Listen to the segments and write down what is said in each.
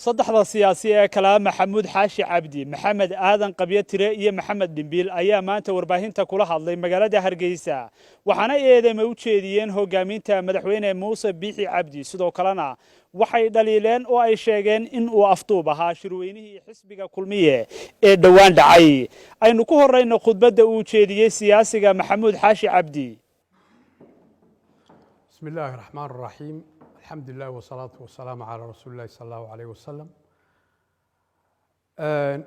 saddexda siyaasi ee kala Maxamuud Xaashi Cabdi, Maxamed Aadan Qabyo Tire iyo Maxamed Dhimbiil ayaa maanta warbaahinta kula hadlay magaalada Hargeysa. Waxaana eedeymo u jeediyeen hogaaminta madaxweyne Muuse Biixi Cabdi, sidoo kalena waxay dhaliileen oo ay sheegeen in uu afduub ahaa shirweynihii xisbiga kulmiye ee dhawaan dhacay. Aynu ku horeyno khudbadda uu jeediyay siyaasiga Maxamuud Xaashi Cabdi. Bismillahir Rahmanir Rahim. الحمد لله والصلاة والسلام على رسول الله صلى الله عليه وسلم.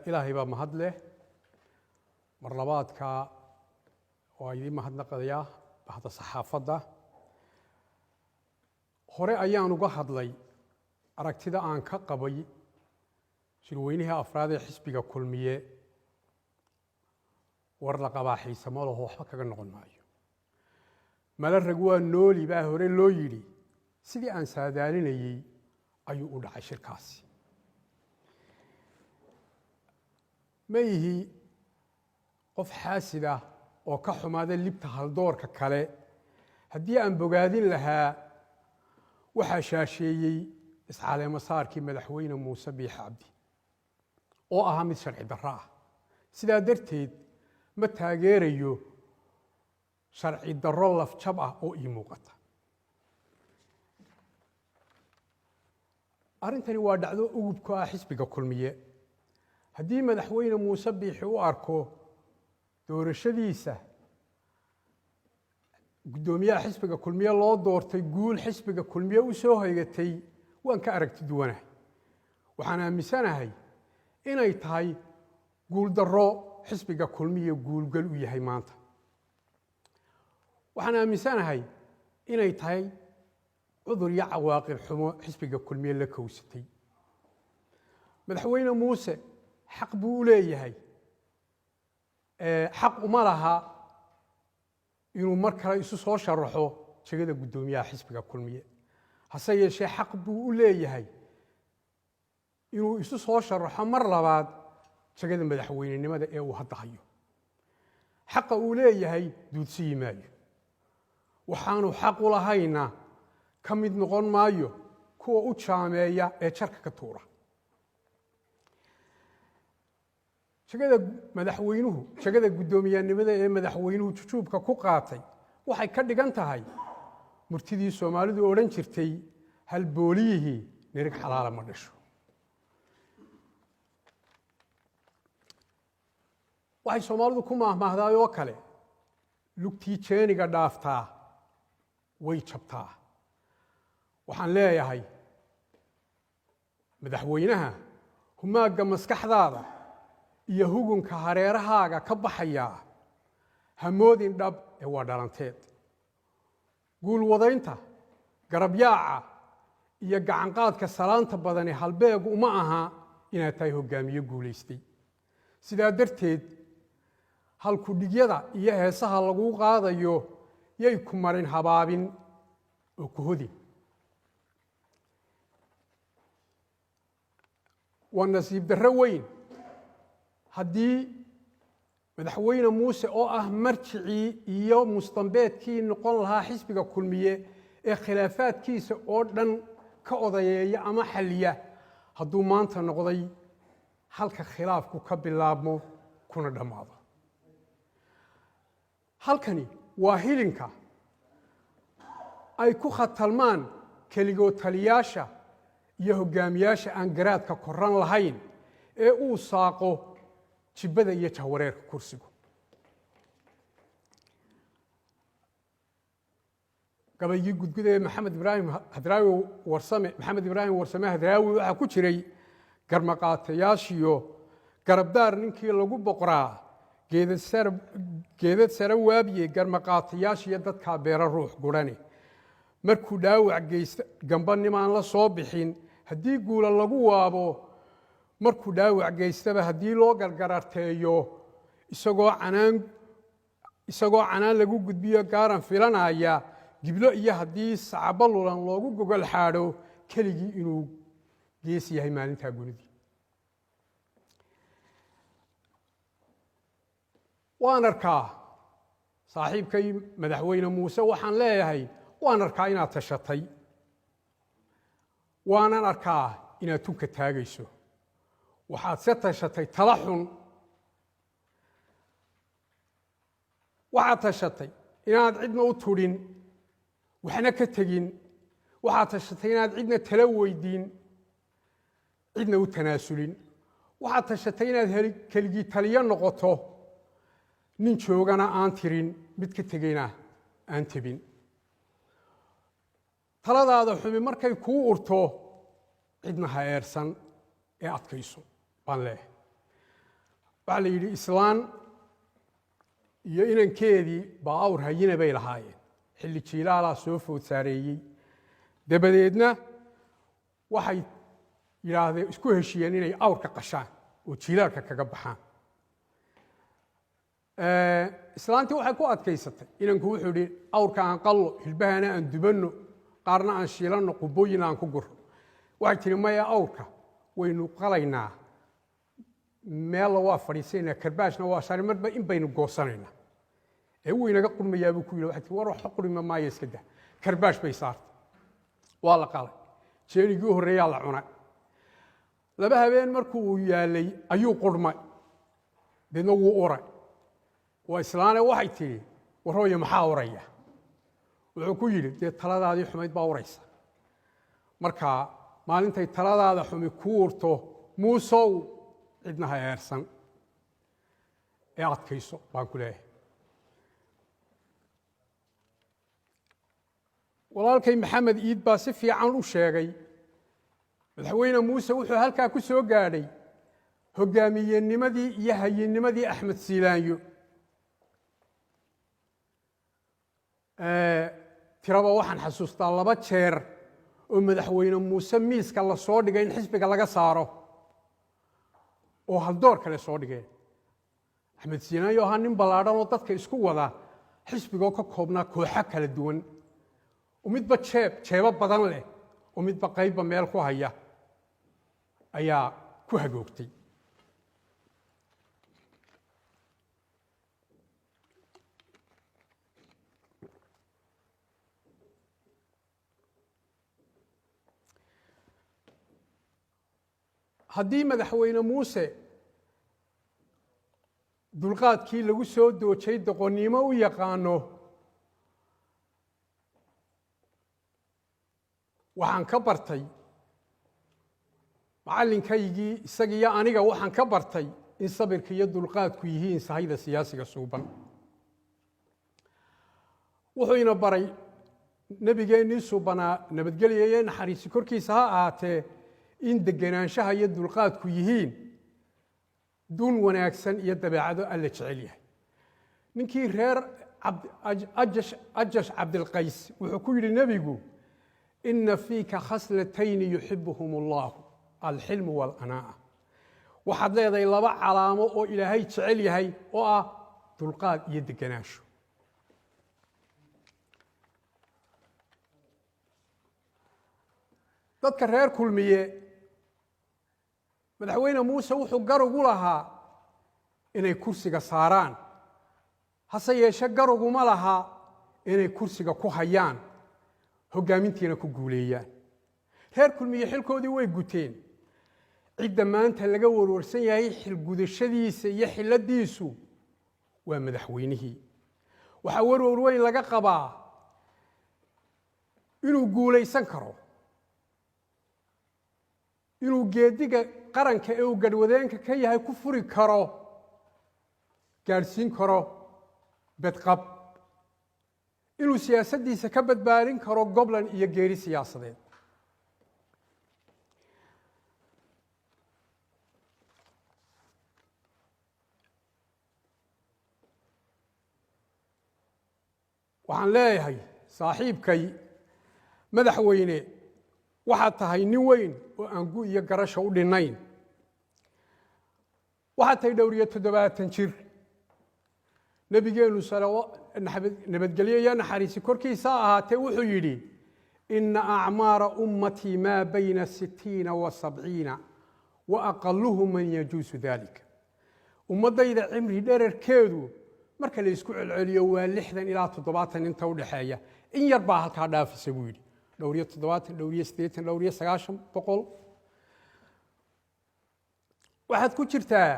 إلهي باب مهدله مرلباتك وأيدي مهدنا قضية بعد الصحافة ده هوري أيام وجهد لي أركتي ده عن كقبي شلوينها أفراد حسبك كل مية ورلق باحي سماله هو حكى النقل معي مال الرجوع النولي بقى هوري لويلي sidii aan saadaalinayay ayuu u dhacay shirkaasi ma yihi qof xaasid ah oo ka xumaada libta haldoorka kale haddii aan bogaadin lahaa waxaa shaasheeyey iscaleemo saarkii madaxweyne Muuse Biixi Cabdi oo ahaa mid sharci darro ah sidaa darteed ma taageerayo sharci darro lafjab ah oo ii muuqata arrintani waa dhacdo ugubka ah xisbiga kulmiye haddii madaxweyne Muuse Biixi u arko doorashadiisa gudoomiyaha xisbiga kulmiye loo doortay guul xisbiga kulmiye u soo haygatay waan ka aragti duwanahay waxaan aaminsanahay inay tahay guul darro xisbiga kulmiye guulgal u yahay maanta waxaan aaminsanahay inay tahay عذر يا عواقب حمو حسب كل ميل لك وستي مدحوينا موسى حق بوليه هاي حق أمرها إنه مركز يسوس هو شرحه شجدا قدوم يا حسب كل ميل هسي شيء حق بوليه هاي إنه يسوس هو شرحه مرة بعد شجدا مدحوينا إنما ده إيه هالتحيو حق أوليه هاي دود سيماي وحانو حق ولا هينا kamid noqon maayo kuwa u jaameeya ee jarka ka tuura shaqada gudoomiyaanimada ee madaxweynuhu jujuubka ku qaatay waxay ka dhigan tahay murtidii Soomaalidu oran jirtay hal booliyihii nirig xalaal ma dhasho waxay Soomaalidu ku maahmaahday oo kale lugtii jeeniga dhaaftaa way jabtaa waxaan leeyahay madaxweynaha humaaga maskaxdaada iyo hugunka hareerahaaga ka baxaya hamoodin dhab ee waa dhalanteed guul wadaynta garabyaaca iyo gacan qaadka salaanta badan ee halbeegu uma aha inaad tahay hogaamiye guuleystay sidaa darteed halku dhigyada iyo heesaha lagu qaadayo yay ku marin habaabin oo ku hodin ونصيب دروين هدي مدحوينا موسى أو مرجعي يوم مستنبات كي نقول لها حسبك كلمية خلافات كيس أردن كقضية أما حلية هدو مانتا نقضي حلك خلاف كقبل لابمو كنا دماغا حلكني واهيلنكا أي كوخة تلمان كليغو تلياشا iyo hogaamiyaasha aan garaadka koran lahayn ee uu saaqo jibada iyo jahwareerka kursigu gabayii gudgude Maxamed Ibraahim Warsame Hadraawi waxa ku jiray garmaqaatayaashiyo garabdaar ninkii lagu boqraa geedad sare waabiye garmaqaatayaashiyo dadka beera ruux gurane markuu dhaawac geysta gambanimaan la soo bixin haddii guula lagu waabo markuu dhaawac geystaba haddii loo gargararteeyo isagoo canaan lagu gudbiyo gaaran filanaya giblo iyo haddii sacabo lulan loogu gogol xaadho keligii inuu gees yahay maalintaa gunidii waan arkaa saaxiibkay madaxweyne Muuse waxaan leeyahay waan arkaa inaad tashatay waanan arkaa inaad tunka taagayso waxaad se tashatay tala xun waxaad tashatay inaad cidna u tudhin waxna ka tegin waxaad tashatay inaad cidna tala weydiin cidna u tanaasulin waxaad tashatay inaad keligii taliyo noqoto nin joogana aan tirin mid ka tegayna aan tebin taladaada xumi markay kuu urto cidna ha eersan ee adkayso baan leeyahay waxaa la yidhi islaan iyo inankeedii baa awr hayina bay lahaayeen xilli jiilaalaa soo food saareeyey dabadeedna waxay yidhaahdeen isku heshiiyeen inay awrka qashaan oo jiilaalka kaga baxaan islaantii waxay ku adkaysatay inanku wuxuu yidhi awrka aan qallo hilbahana aan dubanno qaarna aan shiilanno qubooyin aan ku gurro waxay tihi maya awrka waynu qalaynaa meella waa fadhiisanaynaa karbaashna waa shari marba in baynu goosanaynaa ee wuu inaga qurmayaa buu ku yidhi waxay tihi war waxba qurima maayo iska dah karbaash bay saartay waa la qalay jeenigii u horreeyaa la cunay laba habeen markuu uu yaalay ayuu qurmay deedna wuu uray waa islaane waxay tidhi warhooye maxaa uraya wuxuu ku yidhi dee taladaadii xumayd baa uraysa marka maalintay taladaada xumi ku urto muusow cidna ha eersan ee adkayso baan ku leeyahay walaalkay maxamed iid baa si fiican u sheegay madaxweyne muuse wuxuu halkaa ku soo gaadhay hogaamiyenimadii iyo hayinimadii axmed siilaanyo tiraba waxaan xasuustaa 2 jeer oo madaxweyne muuse miiska la soo dhigay in xisbiga laga saaro oo haldoor kale soo dhigeen axmed siilaanyo ahaa nin ballaadhan oo dadka isku wada xisbigoo ka koobnaa kooxo kala duwan oo midba jeebo badan leh oo midba qaybba meel ku haya ayaa ku hagoogtay haddii madaxweyne muuse dulqaadkii lagu soo doojay doqonnimo u yaqaano waxaan ka bartay macallinkaygii isagiiyo aniga waxaan ka bartay in sabirka iyo dulqaadku yihiin sahayda siyaasiga suuban wuxuu ina baray nebigeennii suubanaa nabadgelya iyo naxariisi korkiisa ha ahaatee in degenaanshaha iyo dulqaadku yihiin dun wanaagsan iyo dabeecado alla jecel yahay ninkii reer ajash cabdilqays wuxuu ku yidhi nebigu ina fiika khaslatayni yuxibuhum allahu alxilmu waalanaa'a waxaad leedahay 2 calaamo oo ilaahay jecel yahay oo ah dulqaad iyo degenaansho dadka reer kulmiye madaxweyne muuse wuxuu garugu lahaa inay kursiga saaraan hase yeeshe garuguma lahaa inay kursiga ku hayaan hoggaamintiina ku guuleeyaan reer kulmiye xilkoodii way guteen cidda maanta laga warwarsan yahay xilgudashadiisa iyo xilladiisu waa madaxweynihii waxaa warwar weyn laga qabaa inuu guulaysan karo inuu geediga qaranka ee uu gadhwadeenka ka yahay ku furi karo gaadhsiin karo bedqab inuu siyaasaddiisa ka badbaadin karo goblan iyo geeri siyaasadeed waxaan leeyahay saaxiibkay madaxweyne waxaad tahay nin weyn oo aan gu iyo garasho u dhinnayn waxaad tahay 70 jir nabigeennu nabadgelyo iyo naxariisi korkiisa ahaatee wuxuu yidhi ina acmaara ummatii maa bayna 60 wa 70 wa aqaluhu man yajuusu dalika ummaddayda cimri dherarkeedu marka la isku celceliyo waa 60 ilaa 70 inta u dhaxeeya in yar baa halkaa dhaafisa buu yidhi dhowr iyo 70 dhowr iyo 80 dhowr iyo 90 boqol waxaad ku jirtaa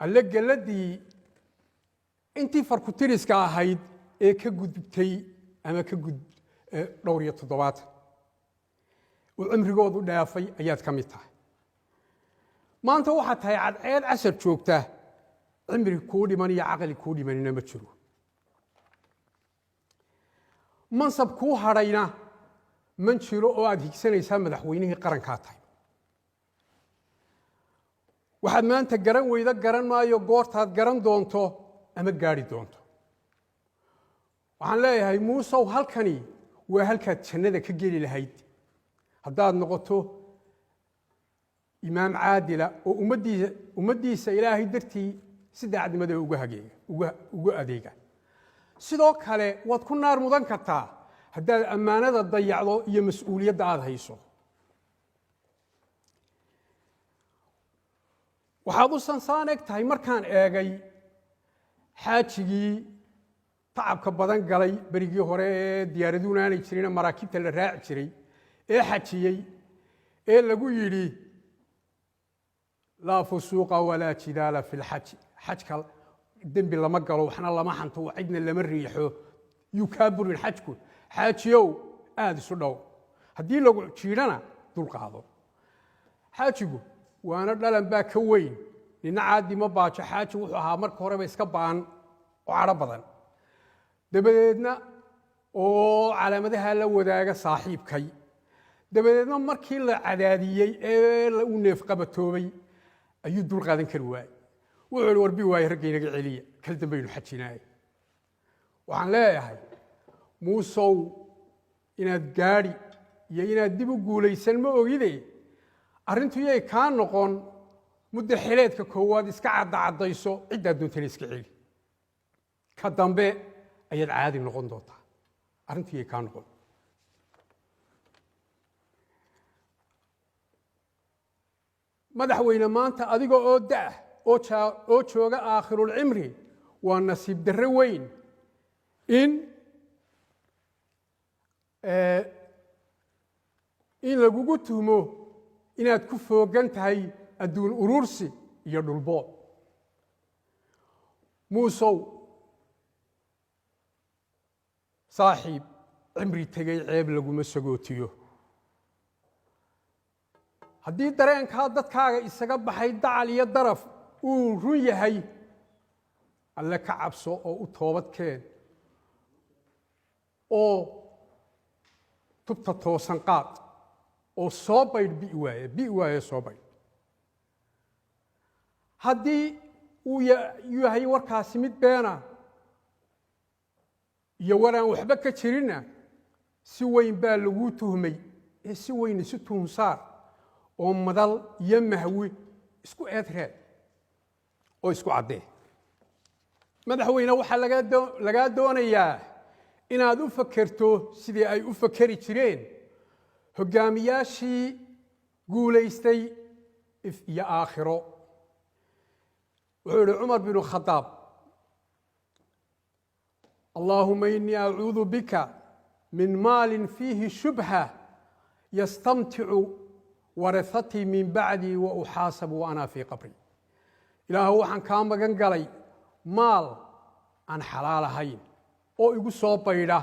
alle galadii intii farkutiriska ahayd ee ka gudubtay ama ka dhowr iyo 70 oo cimrigoodu dhaafay ayaad ka mid tahay maanta waxaad tahay cadceed casar joogta cimri kuu dhiman iyo caqli kuu dhimanina ma jiro mansab kuu hadhayna man jiro oo aad higsanaysaa madaxweynihii qarankaa tahay waxaad maanta garan weyda garan maayo goortaad garan doonto ama gaari doonto waxaan leeyahay muusow halkani waa halkaad jannada ka geli lahayd haddaad noqoto imaam caadila oo ummaddiisa ilaahay dartii si daacadnimada ugu adeega sidoo kale waad ku naar mudan kartaa haddaad ammaanada dayacdo iyo mas-uuliyadda aad hayso waxaad u sansaan eg tahay markaan eegay xaajigii tacabka badan galay berigii hore ee diyaaraduuna aanay jirin maraakiibta la raaci jiray ee xajiyey ee lagu yidhi laa fusuuqa walaa jidaala fi lxaji xajka dembi lama galo waxna lama xanto cidna lama riixo yuu kaa burin xajku xaajiyow aada isu dhow haddii lagu jiidhana dulqaado xaajigu waana dhalan baa ka weyn nina caadi ma baajo xaaji wuxuu ahaa marka horeba iska ba'an oo cadho badan dabadeedna oo calaamadaha la wadaaga saaxiibkay dabadeedna markii la cadaadiyey ee uu neefqabatoobay ayuu dulqaadan kari waayey wuxuu ihi warbi waaye raggaynaga celiya kal dambaynu xajinaaye waxaan leeyahay muusow inaad gaadhi iyo inaad dib u guulaysan ma ogide arrintu yay kaa noqon muddo xileedka koowaad iska caddacaddayso ciddaad doontana iska celi ka dambe ayaad caadi noqon doontaa arrintu yay kaa noqon madaxweyne maanta adiga oo da'ah oo jooga aakhirulcimri waa nasiib darre weyn in lagugu tuhmo inaad ku foogan tahay adduun urursi iyo dhulbood muusow saaxiib cimri tegay ceeb laguma sagootiyo haddii dareenkaa dadkaaga isaga baxay dacal iyo daraf uu run yahay alle ka cabso oo u toobadkeen oo tubta toosan qaad oo soo baydh bi'i waaye soo baydh haddii uu yahay warkaasi mid beena iyo waraan waxba ka jirinna si weyn baa laguu tuhmay ee si weyn isu tuhunsaar oo madal iyo mahwi isku eedreed oo isku caddee madaxweyne waxaa lagaa doonayaa inaad u fakerto sidii ay u fakeri jireen hoggaamiyaashii guulaystay if iyo aakhiro wuxuu yihi cumar binu khadaab allaahuma inii acuudu bika min maalin fiihi shubha yastamticu warahatii min bacdii wa uxaasabu wa anaa fii qabri ilaahu waxaan kaa magan galay maal aan xalaal ahayn oo igu soo baydha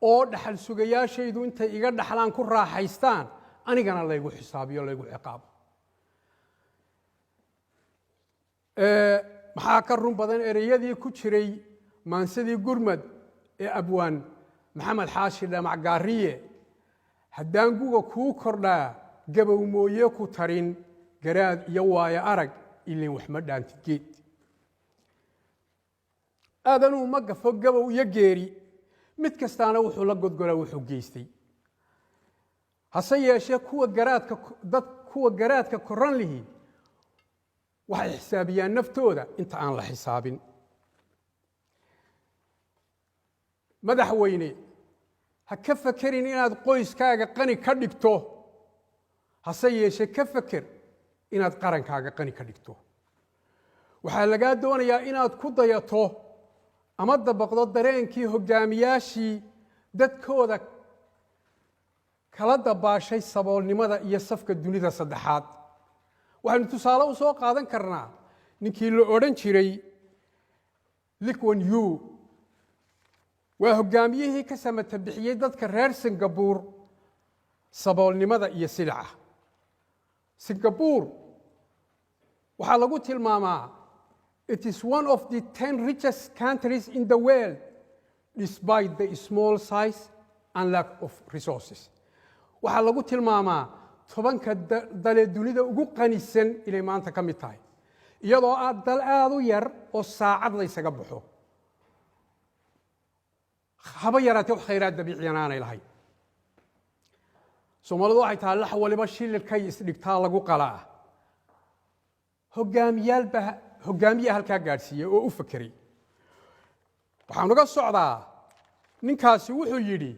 oo dhaxal sugayaashaydu intay iga dhaxlaan ku raaxaystaan anigana laygu xisaabiyo laygu ciqaabo maxaa ka run badan ereyadii ku jiray maansadii gurmad ee abwaan maxamed xaashi dhamac gaariye haddaan guga kuu kordhaa gabow mooye ku tarin garaad iyo waayo arag ilin waxma dhaantid geed aadanuu ma gafo gabow iyo geeri mid kastaana wuxuu la godgolaa wuxuu geystay hase yeeshee kuwa garaadka koran lihi waxay xisaabiyaan naftooda inta aan la xisaabin madaxweyne ha ka fakerin inaad qoyskaaga qani ka dhigto hase yeeshee ka faker inaad qarankaaga qani ka dhigto waxaa lagaa doonayaa inaad ku dayato ama dabaqdo dareenkii hoggaamiyaashii dadkooda kala dabaashay saboolnimada iyo safka dunida saddexaad. waxaynu tusaale u soo qaadan karnaa ninkii la odhan jiray Lee Kuan Yew, waa hoggaamiyihii ka samata bixiyey dadka reer Singapore saboolnimada iyo silica. Singapore waxaa lagu tilmaamaa it is one of the 10 richest countries in the world despite the small size and lack of resources. waxaa lagu tilmaamaa 10ka dal ee dunida ugu qanisan inay maanta ka mid tahay, iyadoo dal aad u yar oo saacad la isaga baxo, haba yaraatee wax khayraad dabiiciyan aanay lahayn. Soomaalidu waxay tahay lax waliba shililkay isdhigtaa lagu qalaa. hoggaamiye halkaa gaadhsiiyey oo u fakeray. waxaan uga socdaa ninkaasi wuxuu yidhi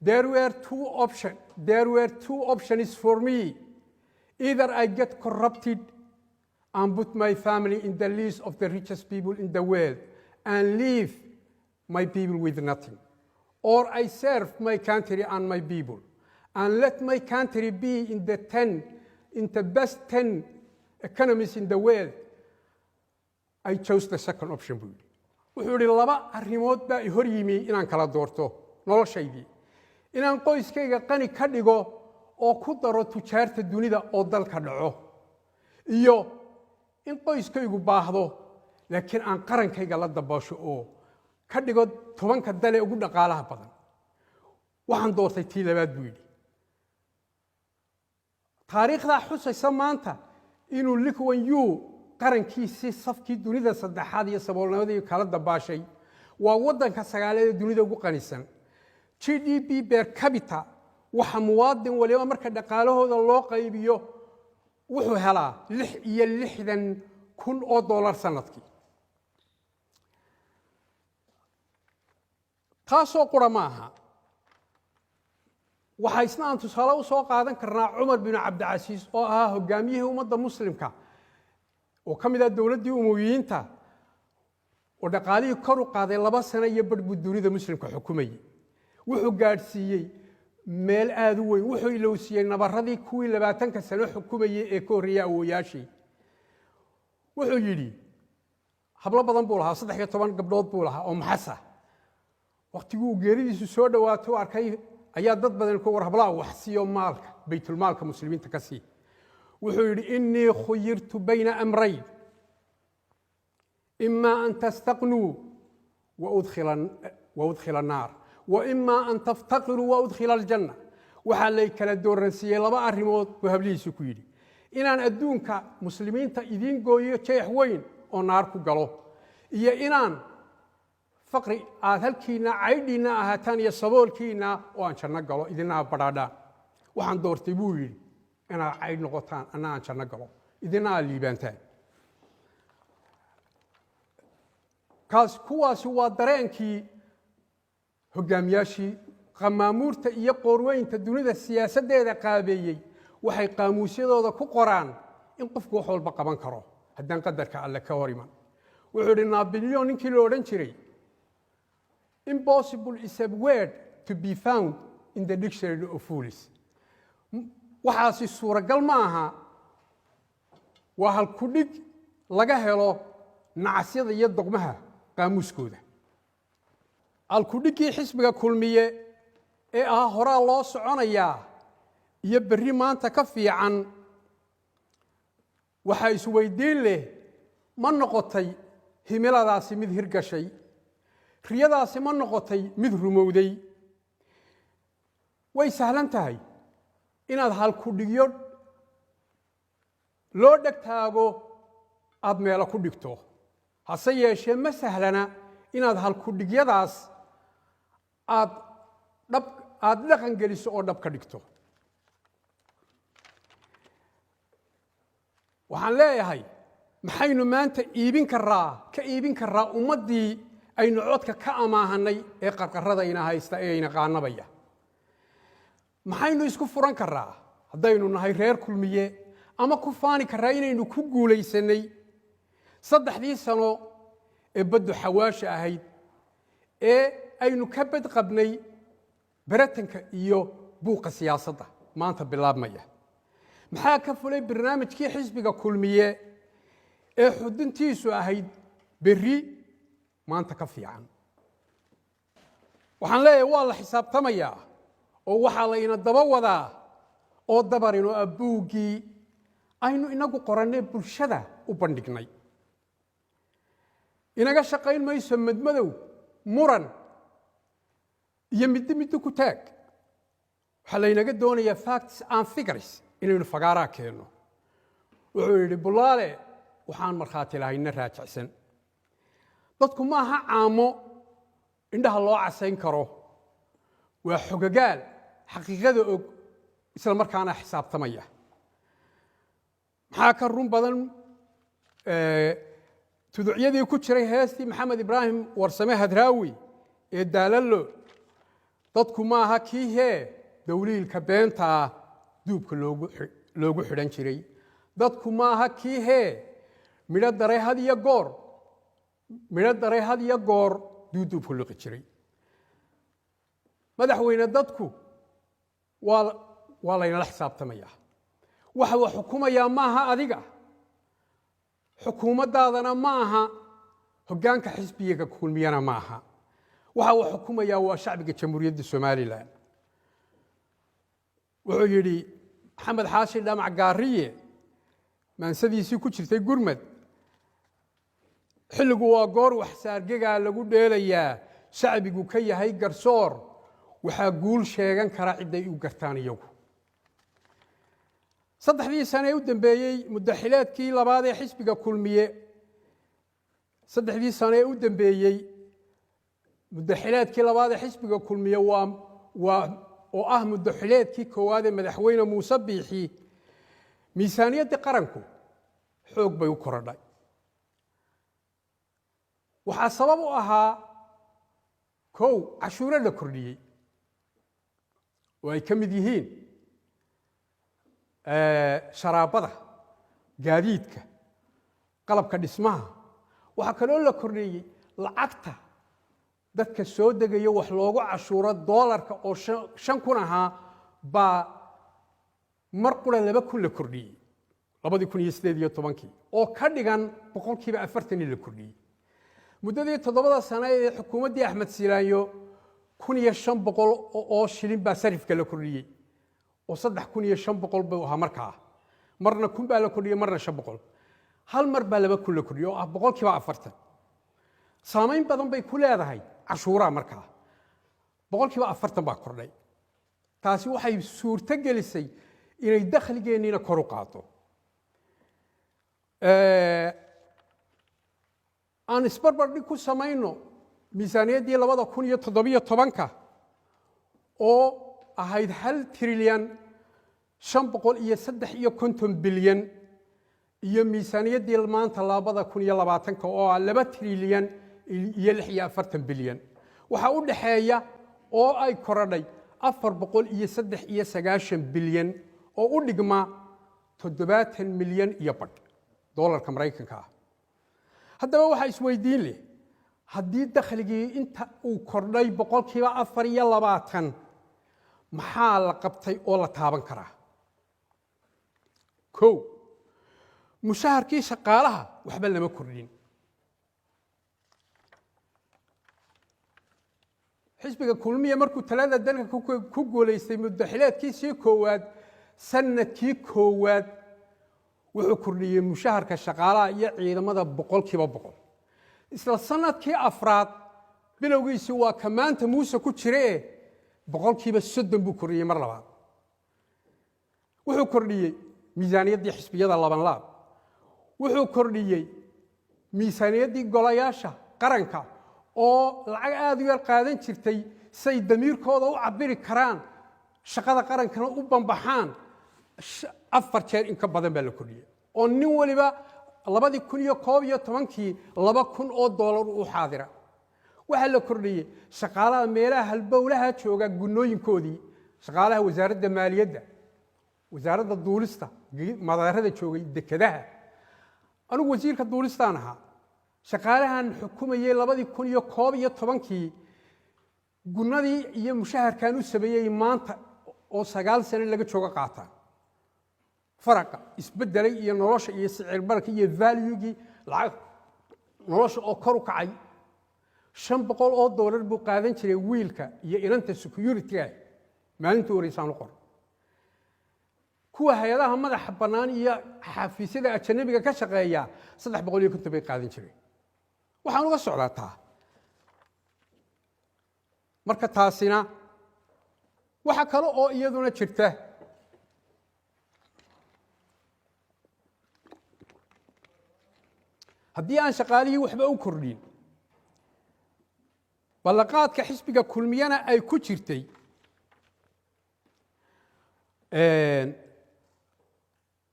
there were two options for me, either I get corrupted and put my family in the list of the richest people in the world and leave my people with nothing, or I serve my country and my people and let my country be in the best 10 economies in the world. I chose the second option. wuxuu yidhi laba arrimood baa i hor yimi inaan kala doorto noloshaydii, inaan qoyskayga qani ka dhigo oo ku daro tujaarta dunida oo dalka dhaco, iyo in qoyskaygu baahdo laakiin aan qarankayga la dabaasho oo ka dhigo 10ka dal ee ugu dhaqaalaha badan. waxaan doortay tii labaad buu yidhi. taariikhdaa xusaysa maanta inuu Lee Kuan Yew qarankiisii safkii dunida saddexaad iyo saboolnimadii kala dabaashay. waa waddanka sagaalaad ee dunida ugu qanisan. GDP per capita waxa muwaadin waliba marka dhaqaalahooda loo qaybiyo wuxuu helaa $66,000 sanadkii. taasoo qura maaha, waxaa isna aan tusaale u soo qaadan karnaa Cumar bin Cabdilcasiis oo ahaa hoggaamiyihii ummadda muslimka oo ka mid ah dowladdii umowiyiinta oo dhaqaalihii kor u qaaday 2 sano iyo badh buu dunida muslimka xukumayey. wuxuu gaadhsiiyey meel aad u weyn, wuxuu ilowsiiyey nabaradii kuwii 20 sano xukumayey ee ka horreeyay awooyaashii. wuxuu yidhi hablo badan buu lahaa, 13 gabdhood buu lahaa oo maxasa. waqtiguu geeridiisu soo dhawaato arkay ayaa dad badan ku war hablaha wax siiyo maalka baytulmaalka muslimiinta ka sii. wuxuu yidhi innii khuyirtu bayna amrayn ima an tastaqnuu waudkhila annaar wa ima an taftaqiruu waudkhila aljanna. waxaa lay kala dooransiiyey 2 arrimood buu hablihiisu ku yidhi: inaan adduunka muslimiinta idiin gooyo jeex weyn oo naar ku galo, iyo inaan faqri aad halkiina caydhiina ahaataan iyo saboolkiina oo aan janno galo idinaa badhaadhaan. waxaan doortay buu yidhi inaad caydh noqotaan anna aan janno galo idina aad liibaantaan. kuwaasi waa dareenkii hoggaamiyaashii qamaamuurta iyo qoorweynta dunida siyaasaddeeda qaabeeyey. waxay qaamuusyadooda ku qoraan in qofku wax walba qaban karo haddaan qadarka alle ka hor iman. wuxuu yidhi Napoleon ninkii la odhan jiray impossible is a word to be found in the dictionary of fools. waxaasi suuragal ma aha, waa halkudhig laga helo nacasyada iyo dogmaha qaamuuskooda. halkudhiggii xisbiga kulmiye ee horaa loo soconayaa iyo berri maanta ka fiican, waxaa isweydiin leh ma noqotay himiladaasi mid hirgashay, riyadaasi ma noqotay mid rumowday. way sahlan tahay inaad halkudhigyo loo dhegtaago aad meelo ku dhigto, hase yeeshee ma sahlana inaad halkudhigyadaas aad dhaqan geliso oo dhab ka dhigto. waxaan leeyahay maxaynu maanta ka iibin karaa ummaddii aynu codka ka amaahanay ee qarqarradayna haysta ee ayna qaanabaya? maxaynu isku furan karaa haddaynu nahay reer kulmiye, ama ku faani karaa inaynu ku guulaysanay 3 sano ee baddu xawaasha ahayd ee aynu ka badqabnay baratanka iyo buuqa siyaasadda maanta bilaabmaya maxaa ka fulay barnaamijkii xisbiga kulmiye ee xuduntiisu ahayd berri maanta ka fiican waxaan leeyahay waa la xisaabtamayaa oo waxaa la ina daba wadaa oo dabarino abuugii aynu inagu qorannay bulshada u bandhignay inaga shaqayn mayso madmadow muran iyo middo ku taag waxaa laynaga doonayaa facts and figures inaynu fagaaraa keenno wuxuu yidhi bulaale waxaan markhaati lahayna raajicsan dadku ma aha caamo indhaha loo casayn karo waa xogagaal xaqiiqada og isla markaana xisaabtamaya maxaa ka run badan tuducyadii ku jiray heestii maxamed ibraahim warsame hadraawi ee daalallo dadku ma aha kii hee dawliilka beenta ah duubka loogu xidhan jiray dadku ma aha kii hee midho daray had iyo goor duuduubku liqi jiray madaxweyne dadku waa laynala xisaabtamayaa waxa uu xukumayaa maaha adiga xukuumaddaadana ma aha hoggaanka xisbiga kulmiyana ma aha waxa uu xukumayaa waa shacbiga jamhuuriyadda somalilan wuxuu yidhi maxamed xaashi dhamac gaariye maansadiisii ku jirtay gurmad xilligu waa goor wax saargegaa lagu dheelayaa shacbigu ka yahay garsoor waxaa guul sheegan kara ciday u gartaan iyagu saddexdii sane ee u dambeeyey muddaxileedkii labaad ee xisbiga kulmiye saddexdii sane ee u dambeeyey muddaxileedkii labaad ee xisbiga kulmiye oo ah muddaxileedkii koowaad ee madaxweyne muuse biixi miisaaniyaddii qaranku xoog bay u korodhay waxaa sabab u ahaa kow cashuuro la kordhiyey oo ay ka mid yihiin sharaabada gaadiidka qalabka dhismaha waxaa kaloo la kordhiyey lacagta dadka soo degayo wax loogu cashuuro doolarka oo 5,000 ahaa baa mar qura 2,000 la kordhiyey 2018 oo ka dhigan 40% la kordhiyey muddadii 7 sano ee xukuumaddii Axmed Silaanyo 1,500 oo shilin baa sarifka la kordhiyey oo 3,500 buu ahaa markaa marna 1,000 baa la kordhiyey marna 500 hal mar baa 2,000 la kordhiyey oo ah 40% saamayn badan bay ku leedahay cashuuraha markaa 40% baa kordhay taasi waxay suurto gelisay inay dakhligeennina kor u qaado aan isbarbardhig ku samayno miisaaniyaddii 2017 oo ahayd 1,553 bilyan iyo miisaaniyaddii maanta 2020 oo ah 2,046 bilyan waxaa u dhaxeeya oo ay korodhay 493 bilyan oo u dhigma 70 milyan iyo badh doolarka Mareykanka ah haddaba waxaa isweydiin leh haddii dakhligii inta uu kordhay 4% maxaa la qabtay oo la taaban karaa kow mushaharkii shaqaalaha waxba lama kordhin xisbiga kulmiye markuu talada dalka ku guuleystay muddaxileedkiisii koowaad sanadkii koowaad wuxuu kordhiyey mushaharka shaqaalaha iyo ciidamada 100% isla sanadkii afraad bilowgiisii waa ka maanta muuse ku jiree 30% buu kordhiyey mar labaad wuxuu kordhiyey miisaaniyaddii xisbiyada labanlaab wuxuu kordhiyey miisaaniyaddii golayaasha qaranka oo lacag aad u yar qaadan jirtay say damiirkooda u cabiri karaan shaqada qarankana u bambaxaan 4 jeer in ka badan baa la kordhiyey oo nin waliba 2011 $2,000 u xaadira waxaa la kordhiyey shaqaalaha meelaha halbowlaha jooga gunooyinkoodii shaqaalaha wasaaradda maaliyadda wasaaradda duulista madaarada joogay dekedaha anigu wasiirka duulistaan ahaa shaqaalahan xukumayay 2011 gunadii iyo mushaharkan u sameeyay maanta oo 9 sano laga jooga qaataan faraqa isbedelay iyo nolosha iyo sicir bararka iyo value-gii lacag nolosha oo kor u kacay $500 buu qaadan jiray wiilka iyo inanta security-ga maalintii horeysaan u qor kuwa hay'adaha madaxa bannaan iyo xafiisyada ajnabiga ka shaqeeya 350 bay qaadan jireen waxaan uga socdaa marka taasina waxa kale oo iyaduna jirta haddii aan shaqaalihii waxba u kordhin ballanqaadka xisbiga kulmiyana ay ku jirtay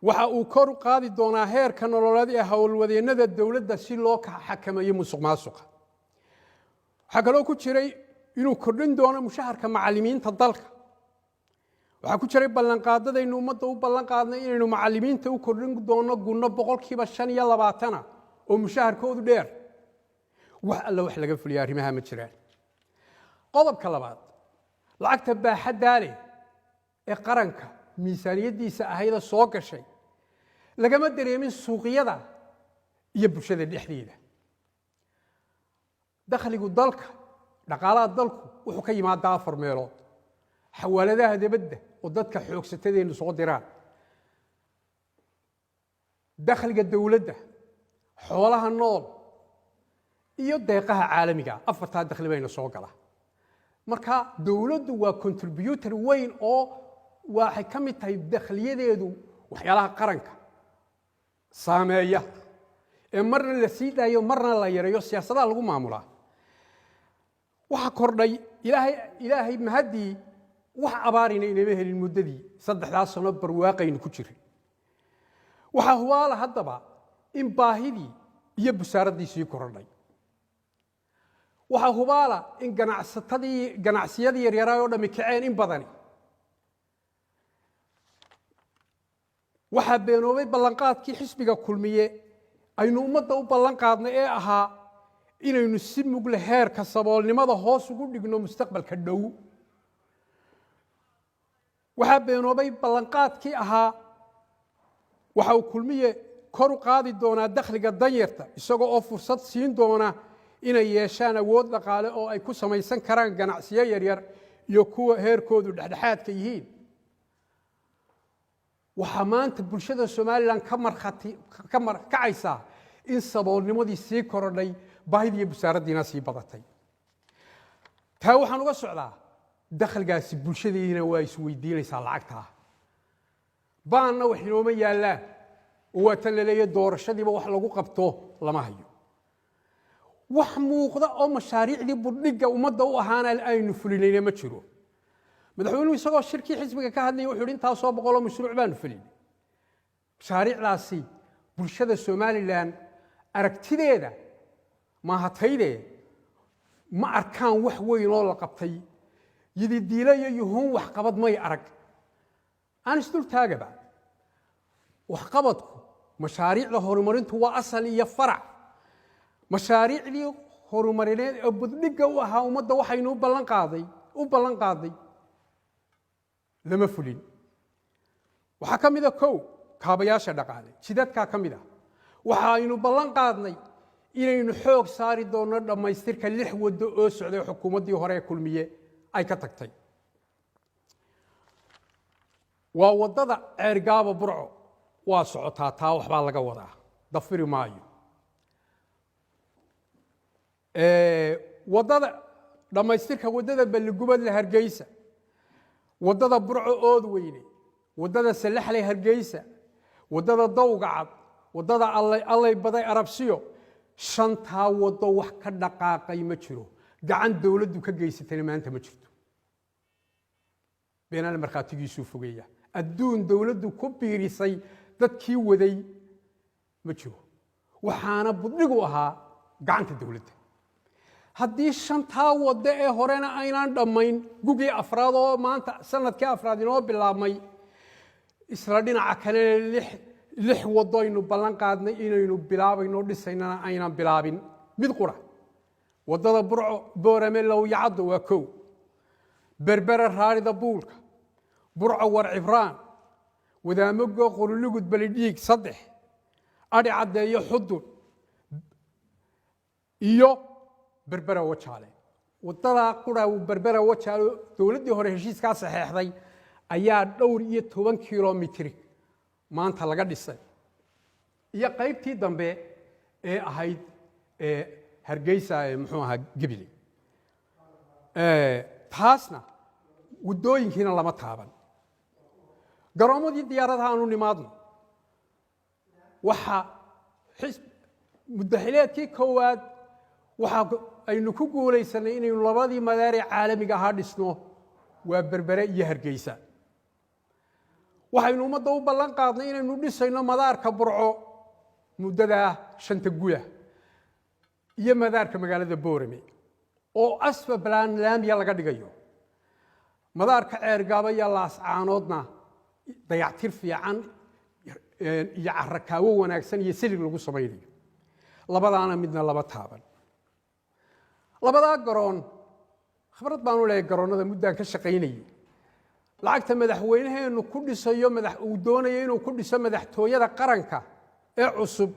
waxa uu kor u qaadi doonaa heerka nololeed ee howlwadeennada dowladda si loo xakameeyo musuqmaasuqa waxaa kaloo ku jiray inuu kordhin doono mushaharka macallimiinta dalka waxaa ku jiray ballanqaadadaynu ummadda u ballanqaadnay inaynu macallimiinta u kordhin doono gunno 25% oo mushaharkoodu dheer wax alla wax laga fuliyo arrimaha ma jiraan qodobka labaad lacagta baaxadda leh ee qaranka miisaaniyadiisa ahayda soo gashay lagama dareemin suuqyada iyo bulshada dhexdeeda dakhligu dalka dhaqaalaha dalku wuxuu ka yimaadaa 4 meelood xawaaladaha dibadda oo dadka xoogsatada soo diraan dakhliga dawladda xoolaha nool iyo deeqaha caalamiga afartaa dakhli bayna soo gala marka dawladdu waa contributor weyn oo waxay ka mid tahay dakhliyadeedu waxyaalaha qaranka saameeya ee marna la sii daayo marna la yareeyo siyaasadaha lagu maamulaa waxa kordhay ilaahay mahadii wax abaarina inama helin muddadii 3 sano barwaaqaynu ku jiray waxa huwaala haddaba in baahidii iyo busaaradii sii kordhay waxa hubaala in ganacsiyadii yaryar oo dhami kaceen in badan waxa beenoobay ballanqaadkii xisbiga kulmiye aynu ummadda u ballanqaadnay ee ahaa inaynu si mug leh heerka saboolnimada hoos ugu dhigno mustaqbalka dhow waxa beenoobay ballanqaadkii ahaa waxa uu kulmiye kor u qaadi doonaa dakhliga danyarta isagoo oo fursad siin doona inay yeeshaan awood dhaqaale oo ay ku samaysan karaan ganacsiyo yaryar iyo kuwa heerkoodu dhexdhexaadka yihiin waxa maanta bulshada Soomaaliland ka markacaysa in saboolnimadii sii korodhay baahidii busaaraddiina sii badatay taa waxaan uga socdaa dakhligaasi bulshadeena waa isweydiinaysaa lacagta baanna wax inooma yaallaan oo tan la leeyahay doorashadiiba wax lagu qabto lama hayo wax muuqda oo mashaariicdii budhiga ummadda u ahaana aynu fulinayna ma jiro madaxweynuhu isagoo shirkii xisbiga ka hadlayay wuxuu intaa soo boqolo mashruuc baanu fulin mashaariicdaasi bulshada Soomaaliland aragtideeda ma hatayde ma arkaan wax weyn oo la qabtay yidi diilay yuhun wax qabad may arag aan isdul taagaba wax qabadku mashaariicda horumarintu waa asal iyo farac mashaariicdii horumarineed ee budhiga u ahaa ummadda waxaynu u ballan qaaday lama fulin waxa kamid ah kaabayaasha dhaqaale jidadka kamid ah waxa aynu ballan qaadnay inaynu xoog saari doono dhamaystirka 6 wado oo socday xukuumaddii hore ee kulmiye ay ka tagtay waa wadada ceergaaba burco waa socotaa taa waxba laga wadaa dafiri maayo wadada dhamaystirka wadada balligubad la Hargeysa wadada burco ood weyne wadada salaxley Hargeysa wadada dawgacad wadada allay baday arabsiyo shantaa wado wax ka dhaqaaqay ma jiro gacan dawladdu ka geysatay maanta ma jirto beenana marxatigiisu fogeeya adduun dawladdu ku biirisay dadkii waday ma jiro waxaana budhigu ahaa gacanta dawladda haddii shantaa wado ee horena aynaan dhammayn gugii afraad oo maanta sanadkii afraad inoo bilaabmay isla dhinaca kale 6 wado aynu ballan qaadnay inaynu bilaabayno dhisaynana aynaan bilaabin mid qura wadada burco boorame low yacdo waa 1 berbera raarida buulka burco war cibraan wadaamago qorulugud balidhiig 3 adhi caddeeyo xudun iyo berbera wajaale wadada qura berbera wajaale dawladdii hore heshiiska saxeexday ayaa dhowr iyo 10 kiiloomitir maanta laga dhisay iyo qaybtii dambe ee ahayd Hargeysa muxuu ahaa Gibli taasna wadooyinkiina lama taaban garoomadii diyaaradaha aanu nimaadno waxa muddaxileedkii koowaad waxa aynu ku guulaysanay inaynu labadii madaar ee caalamiga ahaa dhisno waa berbere iyo Hargeysa waxaynu ummadda u ballan qaadnay inaynu dhisayno madaarka burco muddada 5 guya iyo madaarka magaalada Boorame oo asfa balaan laamiya laga dhigayo madaarka ceergaaba iyo laascaanoodna dayactir fiican iyo carrakaawo wanaagsan iyo silig lagu samaynayo labadaana midna laba taaban labada garoon khibrad baan u leeyahay garoonada muddaan ka shaqaynayay lacagta madaxweynaheenu ku dhisayo uu doonayo inuu ku dhiso madaxtooyada qaranka ee cusub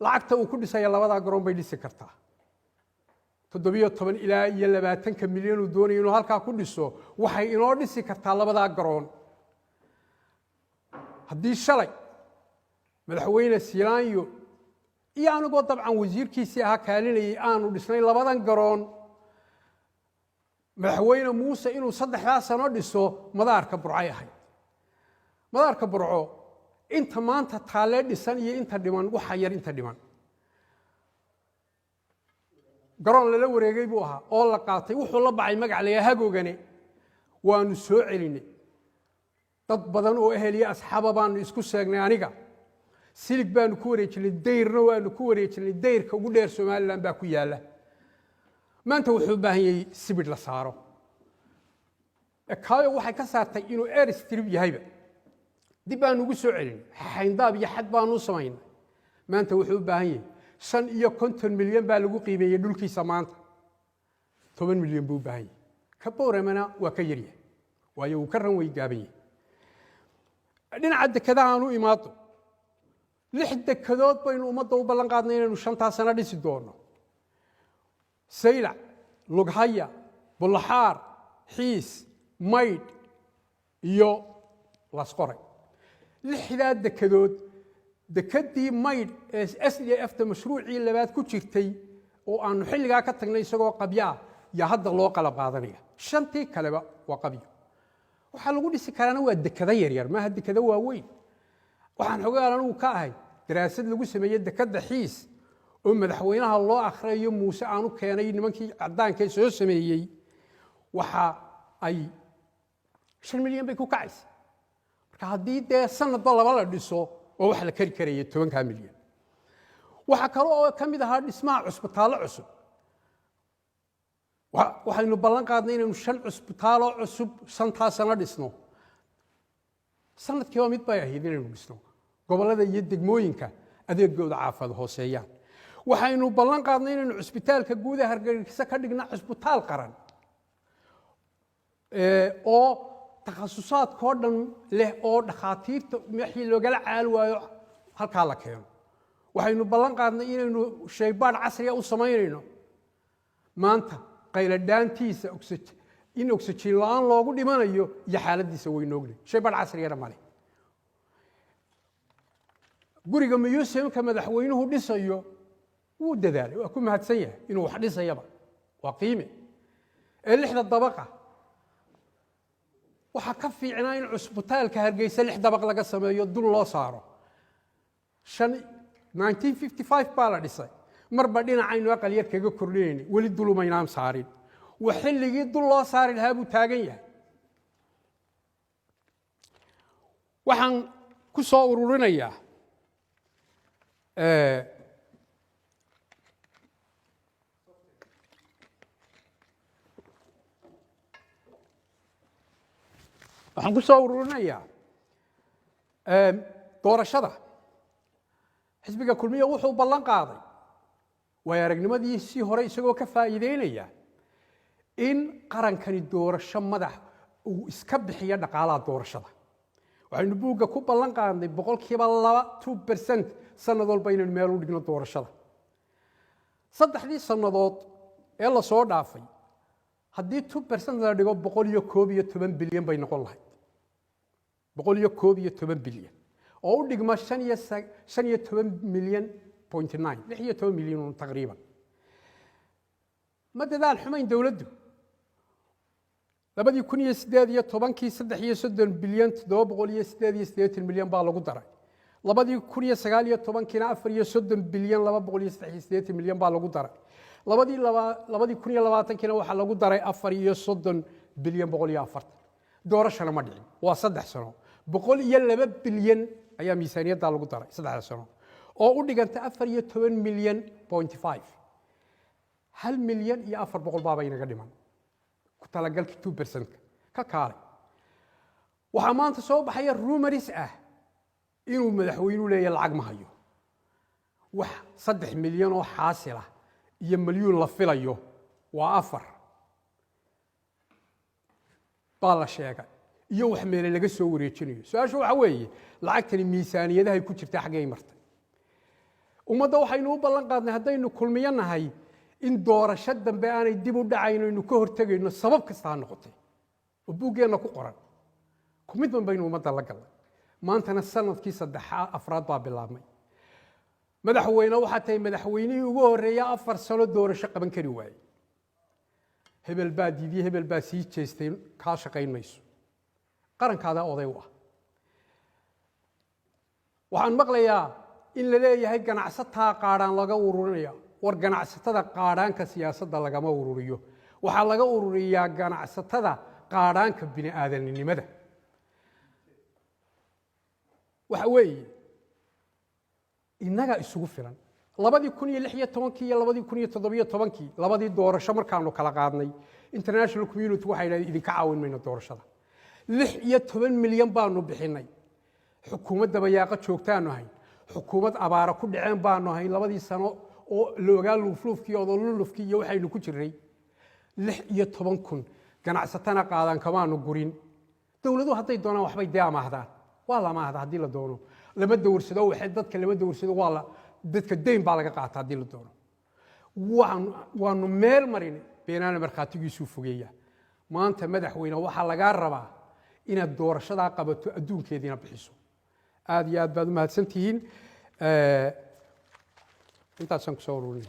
lacagta uu ku dhisay labada garoon bay dhisi kartaa 17 ilaa 20 milyan uu doonayo inuu halka ku dhiso waxay inoo dhisi kartaa labada garoon haddii shalay madaxweyne Siilaanyo iyo anagoo dabcan wasiirkiisii ahaa kaalinayay aanu dhisnay labadan garoon madaxweyne Muuse inuu 3 sano dhiso madaarka burcay ahayd madaarka burco inta maanta taale dhisan iyo inta dhiman waxa yar inta dhiman garoon la wareegay buu ahaa oo la qaatay wuxuu la bacay magac la Hagoogane waanu soo celinay dad badan oo eheliya asxaaba baan isku sheegnay aniga silig baan ku wareejinay deyrna waanu ku wareejinay deyrka ugu dheer Soomaaliland baa ku yaala maanta wuxuu baahan yahay sibid la saaro kaayo waxay ka saartay inuu airstrip yahayba dib baan ugu soo celin xayndaab iyo xad baan u samaynay maanta wuxuu baahan yahay 50 milyan baa lagu qiimeeyay dhulkiisa maanta 10 milyan buu baahan yahay ka Booremana waa ka yaryahay waayo uu ka ran way gaaban yahay dhinaca dekadaha aanu imaado 6 dekadood baynu ummadda u ballan qaadnay inaynu 5 sano dhisi doono Saylac Lughaya Bullaxaar Xiis Maydh iyo Lasqoray 6 dekadood dekadii Maydh ee SDF ta mashruucii labaad ku jirtay oo aanu xilligaa ka tagnay isagoo qabya ya hadda loo qalab qaadanaya 5tii kaleba waa qabyo waxa lagu dhisi karaana waa dekada yar yar ma dekada waaweyn waxaan xogaan uu ka ahay daraasad lagu sameeyay dekada Xiis oo madaxweynaha loo akhriyo Muuse aanu keenay nimankii cadaanka soo sameeyay waxa ay 5 milyan bay ku kacaysaa marka haddii dee sanadba laba la dhiso oo wax la kari karaya 10 milyan waxa kale oo ka mid ahaa dhismaha cusbitaalo cusub waxaynu ballan qaadnay inaynu 5 cusbitaalo cusub 5 sano dhisno sanadkii mid bay ahayd inaynu dhisno gobolada iyo degmooyinka adeegooda caafimaad hooseeyaan waxaynu ballan qaadnay inaynu cusbitaalka guud ee Hargeysa ka dhigna cusbitaal qaran oo takhasusaadkoo dhan leh oo dhakhaatiirta wixii looga caal waayo halka la keeno waxaynu ballan qaadnay inaynu shaybaadh casri ah u sameynayno maanta qayladhaantiisa oxygen la'aan loogu dhimanayo iyo xaaladiisa waynu ognahay shaybaadh casri ah male guriga museumka madaxweynuhu dhisayo wuu dadaalay waa ku mahadsan yahay inuu wax dhisayaba waa qiime ee 6 dabaqa waxa ka fiicnaa in cusbitaalka Hargeysa 6 dabaq laga sameeyo dul loo saaro 1955 baa la dhisay marba dhinacaynu aqal yar kaga kordhinayna wali dulumaynaan saarin وحلقي دول صار الهابو تاجية وحن كسور رنيا waxaan ku soo ururinayaa doorashada xisbiga kulmiye wuxuu ballan qaaday way aragnimadiisii hore isagoo ka faa'iideynaya in qarankani doorasho madax uu iska bixiyo dhaqaalaha doorashada waxaynu buugga ku ballan qaadnay boqolkiiba 2% sanad walba inaynu meel u dhigno doorashada saddexdii sannadood ee la soo dhaafay haddii 2% la dhigo 111 bilyan bay noqon lahayd 111 bilyan oo u dhigma 15 milyan 16 milyan taqriiban ma dadaal xumayn dawladdu 2018kii 330 bilyan 788 milyan baa lagu daray 2019kiina 430 bilyan 288 milyan baa lagu daray 2020kiina waxaa lagu daray 430 bilyan 140 doorashana ma dhicin waa 3 sano 102 bilyan ayaa miisaaniyadda lagu daray 3 sano oo u dhiganta 14 milyan 0.5 hal milyan iyo 400 baaba inaga dhiman ku talagalkii 2% ka kaalay waxaa maanta soo baxaya rumors ah inuu madaxweynuhu leeyahay lacag ma hayo wax 3 milyan oo xaasil ah iyo milyuun la filayo waa 4 baa la sheegay iyo wax meel laga soo wareejinayo su'aashu waxa weeye lacagtani miisaaniyadaha ay ku jirtaa xagee martay ummadda waxaynu u ballan qaadnay haddaynu kulmiyanahay in doorasho dambe aanay dib u dhacayno inuu ka hortagayno sabab kasta ha noqotay oo buuggeena ku qoran commitment baynu ummadda la galnay maantana sanadkii afraad baa bilaabmay madaxweyne waxaa tahay madaxweynihii ugu horreeya 4 sano doorasho qaban kari waayey hebel baa diidiyey hebel baa sii jeestay kaa shaqayn mayso qarankaada oday u ah waxaan maqlayaa in la leeyahay ganacsataa qaadhaan laga ururinaya war ganacsatada qaadhaanka siyaasadda lagama ururiyo waxaa laga ururiyaa ganacsatada qaadhaanka bini'aadanimada waxa weeye innaga isugu filan 2016 iyo 2017 labadii doorasho markaanu kala qaadnay international community waxay yidhahdeen idinka caawin mayno doorashada 16 milyan baanu bixinay xukuumadda bayaaqa joogtaanu ahayn xukuumad abaara ku dhaceen baanu ahayn labadii sano oo la ogaa luufluufkii odolulufkii iyo waxaynu ku jirnay 16 ganacsatana qaadan kamaanu gurin dawladuhu hadday doonaan waxbay dee amaahdaan waa la amaahda haddii la doono lama dawrsado waxay dadka lama dawrsado waa la dadka deyn baa laga qaataa haddii la doono waanu meel marin beenaana markhaatigiisuu fogeeya maanta madaxweyne waxaa lagaa rabaa inaad doorashadaa qabato adduunkeediina bixiso aad iyo aad baad u mahadsantihiin intaasaan ku soo ururinay